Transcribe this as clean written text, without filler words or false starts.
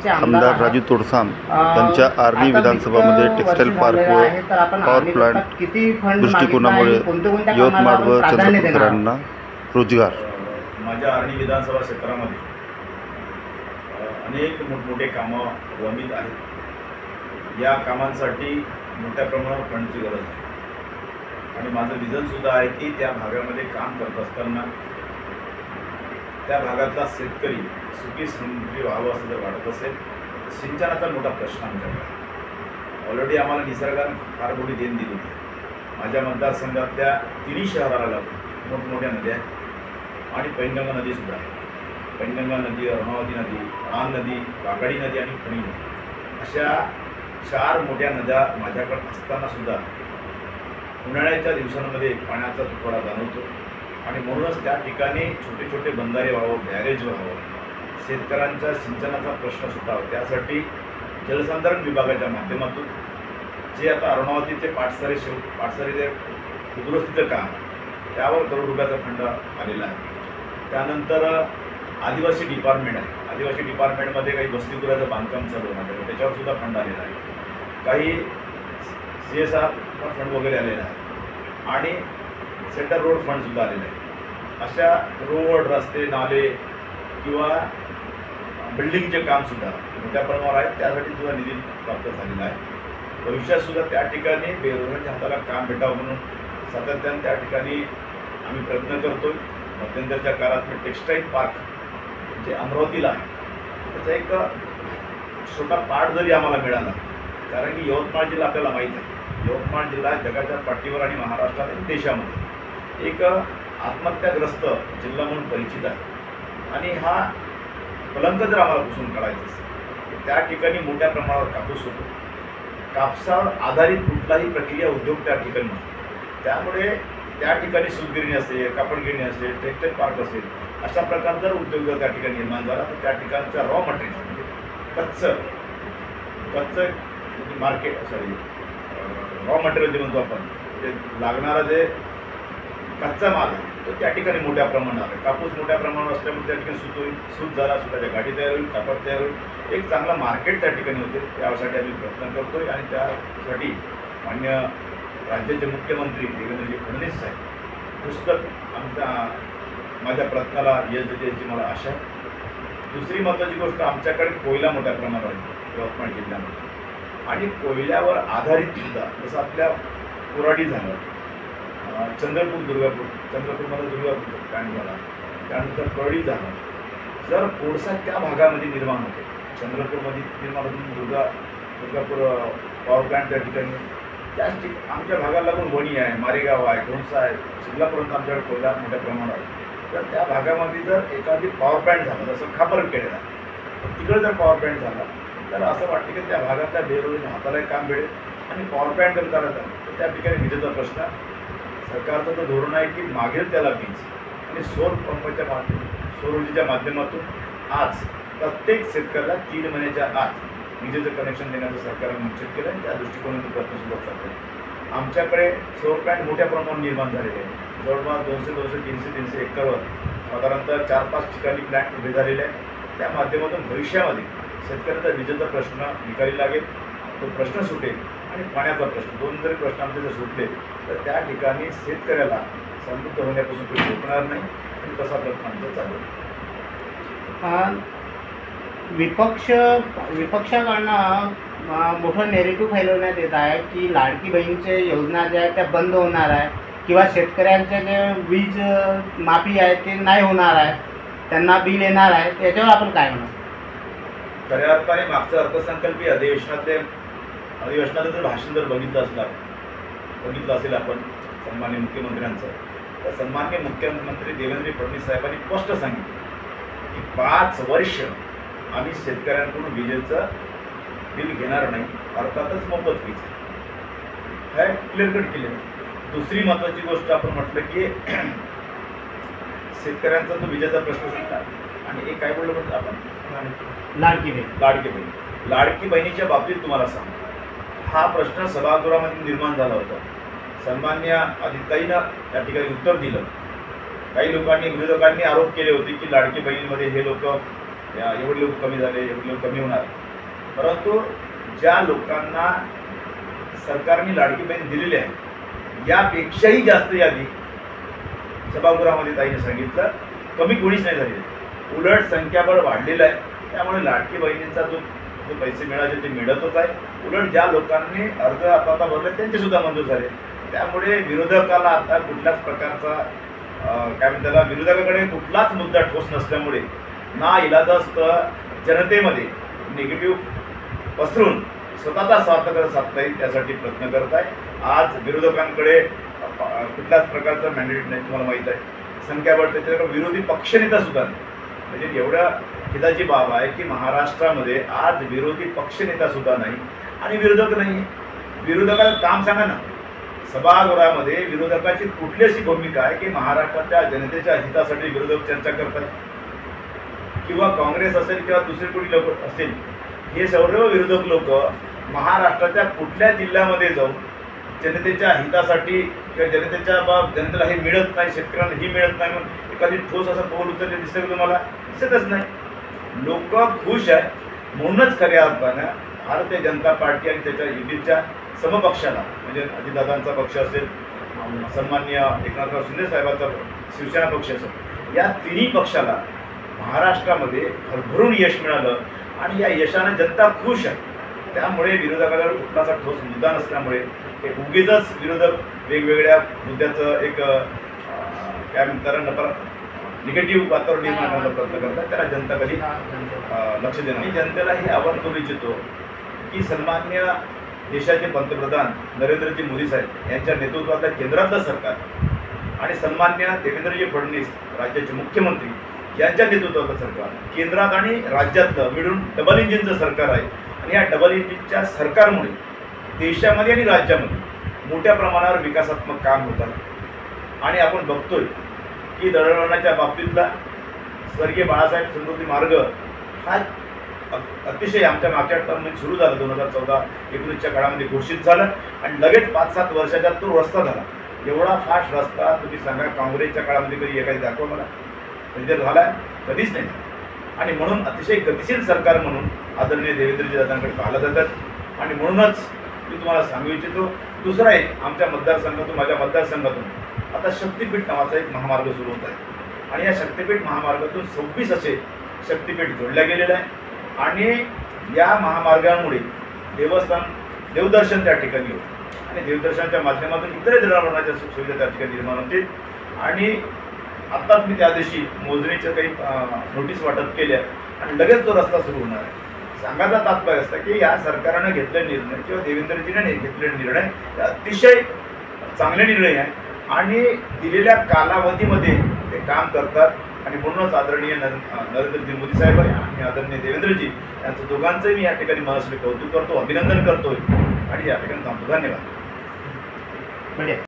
राष्ट्रवादीचे आमदार राजू तोडसाम यांच्या आर्णी विधानसभामध्ये टेक्स्टाईल पार्क व पॉवर प्लांट दृष्टिकोनामुळे यवतमाळ व चंद्रपूरकरांना रोजगार. माझ्या आर्णी विधानसभा क्षेत्रामध्ये अनेक मोठमोठे कामं प्रलंबित आहेत. या कामांसाठी मोठ्या प्रमाणावर फंडची गरज आहे आणि माझं विजनसुद्धा आहे की त्या भागामध्ये काम करत असताना त्या भागातला शेतकरी सुखी समृद्धी व्हावं असं जर वाटत असेल, सिंचनाचा मोठा प्रश्न आमच्याकडे आहे. ऑलरेडी आम्हाला निसर्गाने फार मोठी देण दिली होती. माझ्या मतदारसंघातल्या तिन्ही शहराला लागून मोठमोठ्या नद्या आहेत आणि पैनगंगा नदीसुद्धा आहे. पैनगंगा नदी, अरुणावती नदी, रान नदी, वाघाडी नदी आणि खणी नदी अशा 4 मोठ्या नद्या माझ्याकडे असतानासुद्धा उन्हाळ्याच्या दिवसांमध्ये पाण्याचा तुटवडा जाणवतो आणि म्हणूनच त्या ठिकाणी छोटे छोटे बंधारे व्हावं, बॅरेज व्हावं, शेतकऱ्यांच्या सिंचनाचा प्रश्न सुटावा. त्यासाठी जलसंधारण विभागाच्या माध्यमातून जे आता अरुणावतीचे पाटसरे दुरुस्तीचं काम त्यावर करोड रुपयाचा फंड आलेला आहे. त्यानंतर आदिवासी डिपार्टमेंट आहे. आदिवासी डिपार्टमेंटमध्ये काही वसतिगृहाचं बांधकाम चालू आहे, त्याच्यावरसुद्धा फंड आलेला आहे. काही CSR फंड वगैरे आलेला आहे आणि सेंट्रल रोड फंडसुद्धा आलेला आहे. अशा रोड, रस्ते, नाले किंवा बिल्डिंगचे कामसुद्धा मोठ्या प्रमाणावर आहेत. त्यासाठी सुद्धा निधी प्राप्त झालेला आहे. भविष्यातसुद्धा त्या ठिकाणी बेरोजगारांच्या हाताला काम भेटावं म्हणून सातत्याने त्या ठिकाणी आम्ही प्रयत्न करतो आहे. मध्यंतरच्या काळात मी टेक्स्टाईल पार्क जे अमरावतीला आहे त्याचा एक छोटा पार्ट जरी आम्हाला मिळाला, कारण की यवतमाळ जिल्हा आपल्याला माहीत आहे, यवतमाळ जिल्हा जगाच्या पाठीवर आणि महाराष्ट्रात आणि देशामध्ये एक आत्महत्याग्रस्त जिल्हा म्हणून परिचित आहे. आणि हा कलंक जर आम्हाला पुसून काढायचा असेल तर त्या ठिकाणी मोठ्या प्रमाणावर कापूस होतो. कापसावर आधारित कुठलाही प्रक्रिया उद्योग त्या ठिकाणी नसतो. त्यामुळे त्या ठिकाणी सूतगिरणी असेल, कापडगिरणी असेल, टेक्स्टाईल पार्क असेल, अशा प्रकारचा जर उद्योग जर त्या ठिकाणी निर्माण झाला तर त्या ठिकाणचा रॉ मटेरियल म्हणजे कच्चं मार्केट रॉ मटेरियल जे म्हणतो आपण, ते लागणारा जे कच्चा माल आहे तो त्या ठिकाणी मोठ्या प्रमाणात आहे. कापूस मोठ्या प्रमाणावर असल्यामुळे त्या ठिकाणी सूत झाला, सुताच्या गाठी तयार होईल, कापड तयार होईल, एक चांगला मार्केट त्या ठिकाणी होते. त्यासाठी आम्ही प्रयत्न करतो आहे आणि त्यासाठी मान्य राज्याचे मुख्यमंत्री देवेंद्रजी फडणवीस साहेब पुस्तक माझ्या प्रयत्नाला यश देते याची मला आशा आहे. दुसरी महत्त्वाची गोष्ट, आमच्याकडे कोयला मोठ्या प्रमाणावर आहे यवतमाळ जिल्ह्यामध्ये आणि कोयल्यावर आधारित सुद्धा जसं आपल्या कोराडी झालं, चंद्रपूरमध्ये दुर्गापूर प्लॅन्ट झाला, त्यानंतर कळी झाला. जर कोळसा त्या भागामध्ये निर्माण होतो, चंद्रपूरमध्ये निर्माण होतो, दुर्गापूर पॉवर प्लॅन्ट त्या ठिकाणी, त्याच आमच्या भागाला लागून वणी आहे, मारेगाव आहे, घोणसा आहे, शिमलापर्यंत आमच्याकडे कोयला मोठ्या प्रमाणावर आहे. तर त्या भागामध्ये जर एखादी पॉवर प्लॅन्ट झाला, जसं खापरखेडला तिकडे जर पॉवर प्लॅन्ट झाला तर असं वाटतं की त्या भागातल्या बेरोजगार हातालाही काम मिळेल आणि पॉवर प्लॅन्ट जर करायचा तर त्या ठिकाणी विजेचा प्रश्न, सरकारचं तर धोरण आहे की मागेल त्याला वीज आणि सौर ऊर्जेच्या माध्यमातून आज प्रत्येक शेतकऱ्याला 3 महिन्याच्या आत विजेचं कनेक्शन देण्याचं सरकारने निश्चित केलं आणि त्या दृष्टिकोनातून प्रयत्नसुद्धा चालतो आहे. आमच्याकडे सौर प्लॅन्ट मोठ्या प्रमाणावर निर्माण झालेले आहे. जवळपास 200-300 एकरवर साधारणतः 4-5 ठिकाणी प्लॅन्ट उभे झालेले आहेत. त्या माध्यमातून भविष्यामध्ये शेतकऱ्याचा विजेचा प्रश्न निकाली लागेल, तो प्रश्न सुटेल आणि पाण्याचा प्रश्न, 2 जरी प्रश्न आमचे जर सुटले तर त्या ठिकाणी शेतकऱ्याला समृद्ध होण्यापासून काही रोखणार नाही आणि तसा प्रयत्न आमचा चालू आहे. विपक्षाकडनं मोठं नेरेटिव्ह फैलवण्यात येत आहे की लाडकी बहीणच्या योजना ज्या आहेत त्या बंद होणार आहे किंवा शेतकऱ्यांचे जे वीज माफी आहे ते नाही होणार आहे, त्यांना बिल येणार आहे. त्याच्यावर आपण काय म्हणू? खऱ्या अर्थाने मागचं अर्थसंकल्पीय अधिवेशनाचं जर भाषण जर बघितलं असेल आपण सन्मान्य मुख्यमंत्र्यांचं, तर सन्मान्य मुख्यमंत्री देवेंद्र फडणवीस साहेबांनी स्पष्ट सांगितलं की 5 वर्ष आम्ही शेतकऱ्यांकडून विजेचं बिल घेणार नाही, अर्थातच मोफत वीज हे क्लिअर कट केलेलं. दुसरी महत्त्वाची गोष्ट आपण म्हटलं की शेतकऱ्यांचा तो विजेचा प्रश्न सुटला आणि एक काय बोललं म्हणतो आपण, लाडकी बहिणीच्या बाबतीत तुम्हाला सांगतो, हा प्रश्न सभागृहामध्ये निर्माण झाला होता. सन्मान्य अधिताईनं त्या ठिकाणी उत्तर दिलं. काही लोकांनी, विरोधकांनी आरोप केले होते की लाडकी बहिणीमध्ये हे लोक एवढे लोक कमी झाले, एवढे लोक कमी होणार. परंतु ज्या लोकांना सरकारने लाडकी बहीण दिलेली आहे यापेक्षाही जास्त यादी सभागृहामध्ये ताईने सांगितलं कमी कोणीच नाही झालेली. उलट संख्याबळ वाढलेलं आहे. त्यामुळे लाडकी बहिणींचा जो पैसे मिळाले ते मिळतच आहे. उलट ज्या लोकांनी अर्ज आता भरले त्यांचे सुद्धा मंजूर झाले. त्यामुळे विरोधकाला आता कुठल्याच प्रकारचा काय म्हणतात त्याला, विरोधकाकडे कुठलाच मुद्दा ठोस नसल्यामुळे ना इलाजास्तव जनतेमध्ये निगेटिव्ह पसरून स्वतःचा स्वार्थ साधता येईल त्यासाठी प्रयत्न करत आहे. आज विरोधकांकडे कुठल्याच प्रकारचा मॅन्डेट नाही. तुम्हाला माहीत आहे संख्याबळ त्याच्याकडे विरोधी पक्षनेता सुद्धा नाही. म्हणजे एवढ्या खिदाची बाब आहे की महाराष्ट्रामध्ये आज विरोधी पक्षनेता सुद्धा नाही आणि विरोधक नाही. विरोधकाचं काम सांगा ना. सभागृहामध्ये विरोधकाची कुठली अशी भूमिका आहे की महाराष्ट्राच्या जनतेच्या हितासाठी विरोधक चर्चा करतात, किंवा काँग्रेस असेल किंवा दुसरे कोणी लोक असेल, हे सर्व विरोधक लोक महाराष्ट्राच्या कुठल्या जिल्ह्यामध्ये जाऊन जनतेच्या हितासाठी किंवा जनतेला हे मिळत नाही, शेतकऱ्यांना ही मिळत नाही म्हणून एखादी ठोस असं पाऊल उचलले दिसतं की तुम्हाला? दिसतच नाही. लोक खुश आहे म्हणूनच खऱ्या अर्थानं भारतीय जनता पार्टी आणि त्याच्या युतीच्या समपक्षाला, म्हणजे अजितदादांचा पक्ष असेल, सन्माननीय एकनाथराव शिंदे साहेबांचा शिवसेना पक्ष असेल, या तिन्ही पक्षाला महाराष्ट्रामध्ये भरभरून यश मिळालं आणि या यशानं जनता खुश आहे. त्यामुळे विरोधकाला कुठलासा ठोस मुद्दा नसल्यामुळे हे उगीचच विरोधक वेगवेगळ्या मुद्द्याचं एक काय म्हणतात निगेटिव्ह वातावरण निर्माण करण्याचा प्रयत्न करतात. त्याला जनता कधी लक्ष देणार. मी जनतेला हे आवाहन करू इच्छितो की सन्मान्य देशाचे पंतप्रधान नरेंद्रजी मोदी साहेब यांच्या नेतृत्वातलं केंद्रातलं सरकार आणि सन्मान्य देवेंद्रजी फडणवीस राज्याचे मुख्यमंत्री यांच्या नेतृत्वातलं सरकार, केंद्रात आणि राज्यातलं मिळून डबल इंजिनचं सरकार आहे. आणि या डबल इंजिनच्या सरकारमुळे देशामध्ये आणि राज्यामध्ये मोठ्या प्रमाणावर विकासात्मक काम होतात. आणि आपण बघतोय की दळणवळणाच्या बाबतीतला स्वर्गीय बाळासाहेब समृद्धी मार्ग हा अतिशय आमच्या मागच्या टर्ममध्ये सुरू झाला. 2014-19च्या काळामध्ये घोषित झालं आणि लगेच 5-7 वर्षाच्या तो रस्ता झाला. एवढा फास्ट रस्ता तुम्ही सांगा काँग्रेसच्या काळामध्ये कधी एखादी दाखवा मला, कधी झाला? कधीच नाही. आणि म्हणून अतिशय गतिशील सरकार म्हणून आदरणीय देवेंद्रजी दादांकडे पाहिलं जातात. आणि म्हणूनच मी तुम्हाला सांगू इच्छितो, दुसरा एक आमच्या मतदारसंघातून, माझ्या मतदारसंघातून आता शक्तिपीठ नावाचा एक महामार्ग सुरू होत आहे. आणि या शक्तिपीठ महामार्गातून 26 असे शक्तिपीठ जोडल्या गेलेलं आहे. आणि या महामार्गामुळे देवदर्शन त्या ठिकाणी होतं आणि देवदर्शनाच्या माध्यमातून इतर दळणवळणाच्या सुविधा त्या ठिकाणी निर्माण होतील. आणि आत्ताच मी त्या दिवशी मोजणीच्या काही नोटीस वाटप केल्या आणि लगेच तो रस्ता सुरू होणार आहे. सांगायचा तात्पर्य असतं की या सरकारनं घेतलेले निर्णय किंवा देवेंद्रजीने घेतलेले निर्णय अतिशय चांगले निर्णय आहे आणि दिलेल्या कालावधीमध्ये ते काम करतात. आणि म्हणूनच आदरणीय नरेंद्रजी मोदी साहेब आणि आदरणीय देवेंद्रजी यांचं दोघांचंही मी या ठिकाणी मनस्वी कौतुक करतो, अभिनंदन करतोय आणि या ठिकाणी थांबतो. धन्यवाद.